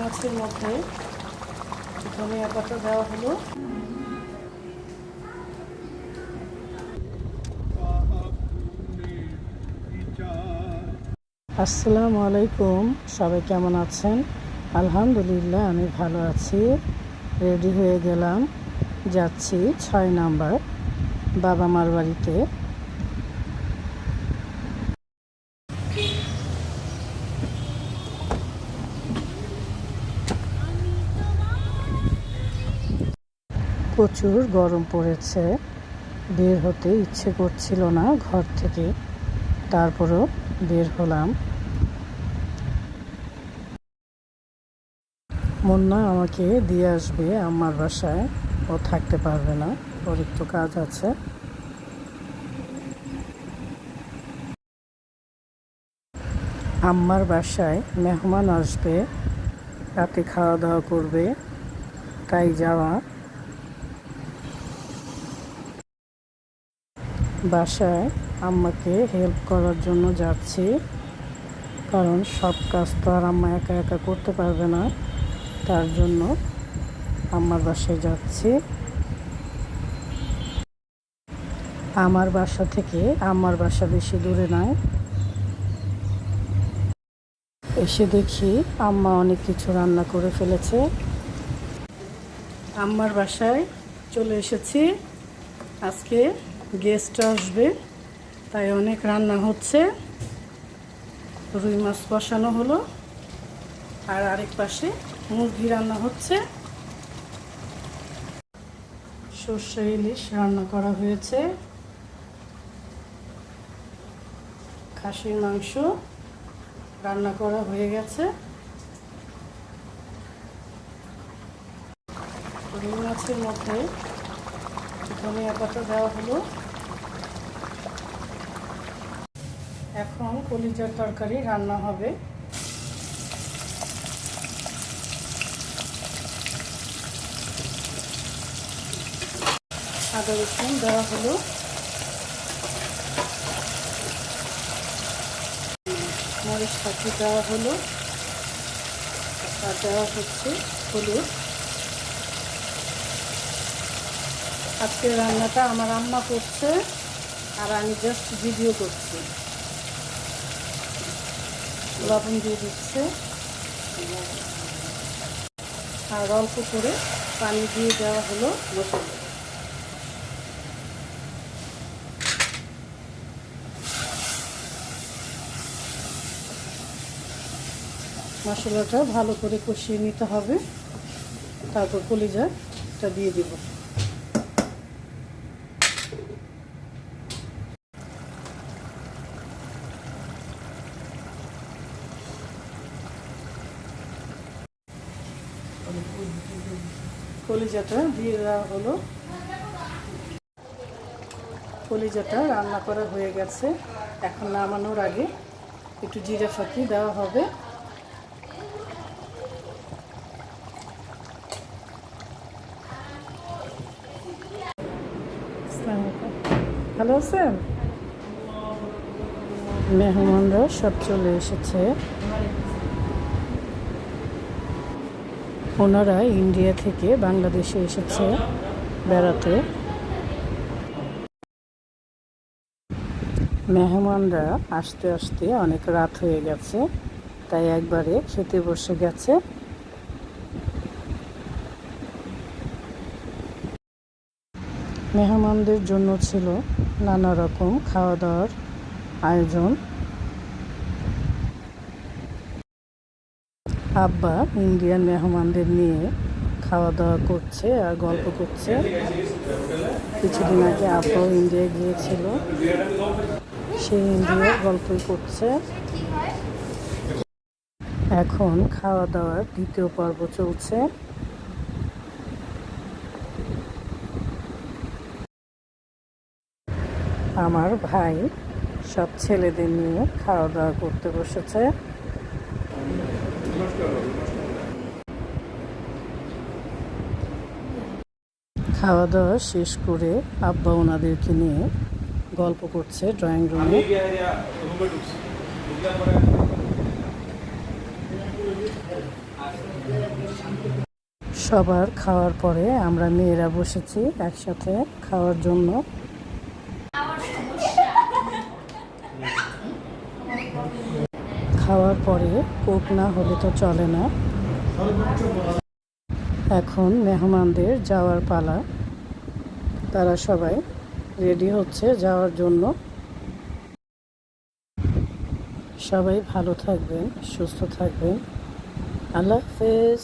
মাছের মধ্যে ধনিয়া পাতা দেওয়া হলো। আসসালামু আলাইকুম, সবাই কেমন আছেন? আলহামদুলিল্লাহ আমি ভালো আছি। রেডি হয়ে গেলাম, যাচ্ছি 6 নাম্বার বাবা মার বাড়িতে। প্রচুর গরম পড়েছে, বের হতে ইচ্ছে করছিল না ঘর থেকে, তারপরও বের হলাম। মুন্না আমাকে দিয়ে আসবে আম্মার বাসায়, ও থাকতে পারবে না, ওর একটু কাজ আছে। আম্মার বাসায় মেহমান আসবে, রাতে খাওয়া দাওয়া করবে, তাই যাওয়া। বাসায় আম্মাকে হেল্প করার জন্য যাচ্ছি, কারণ সব কাজ তো আর আম্মা একা একা করতে পারবে না, তার জন্য আম্মার বাসায় যাচ্ছি। আমার বাসা থেকে আম্মার বাসা বেশি দূরে নয়। এসে দেখি আম্মা অনেক কিছু রান্না করে ফেলেছে। আম্মার বাসায় চলে এসেছি, আজকে গেস্ট আসবে, তাই অনেক রান্না হচ্ছে। রুই মাছ বসানো হলো, আর আরেক পাশে মুরগি রান্না হচ্ছে। সর্ষে ইলিশ রান্না করা হয়েছে, খাসির মাংস রান্না করা হয়ে গেছে। রুই মাছের মধ্যে ধনিয়া পাতা দেওয়া হলো। এখন কলিজার তরকারি রান্না হবে। আদা রসুন দেওয়া হলো, মরিচ পাখি দেওয়া হলো, আর দেওয়া হচ্ছে হলুদ। আজকের রান্নাটা আমার আম্মা করছে, আর আমি জাস্ট ভিডিও করছি। লবণ দিয়ে দিচ্ছে, আর অল্প করে পানি দিয়ে দেওয়া হলো মশলা। মশলাটা ভালো করে কষিয়ে নিতে হবে, তারপর কলিজাটা দিয়ে দিব। কলিজাটা দিয়ে দেওয়া হলো। কলিজাটা রান্না করা হয়ে গেছে, এখন নামানোর আগে একটু জিরা ফাঁকি দেওয়া হবে। ভালো আছেন? মেহমানরা সব চলে এসেছে, ওনারা ইন্ডিয়া থেকে বাংলাদেশে এসেছে বেড়াতে। মেহমানরা আসতে আসতে অনেক রাত হয়ে গেছে, তাই একবারে খেতে বসে গেছে। মেহমানদের জন্য ছিল নানা রকম খাওয়া দাওয়ার আয়োজন। আব্বা ইন্ডিয়ান মেহমানদের নিয়ে খাওয়া দাওয়া করছে আর গল্প করছে। কিছুদিন আগে আব্বাও ইন্ডিয়ায় গিয়েছিল, সেই ইন্ডিয়ার গল্পই করছে। এখন খাওয়া দাওয়ার দ্বিতীয় পর্ব চলছে। আমার ভাই সব ছেলেদের নিয়ে খাওয়া দাওয়া করতে বসেছে। খাওয়া দাওয়া শেষ করে আব্বা ওনাদেরকে নিয়ে গল্প করছে ড্রয়িং রুমে। সবার খাওয়ার পরে আমরা মেয়েরা বসেছি একসাথে খাওয়ার জন্য। খাওয়ার পরে কোক না হলে তো চলে না। এখন মেহমানদের যাওয়ার পালা। তারা সবাই রেডি হচ্ছে যাওয়ার জন্য। সবাই ভালো থাকবেন, সুস্থ থাকবেন। আল্লাহ হাফেজ।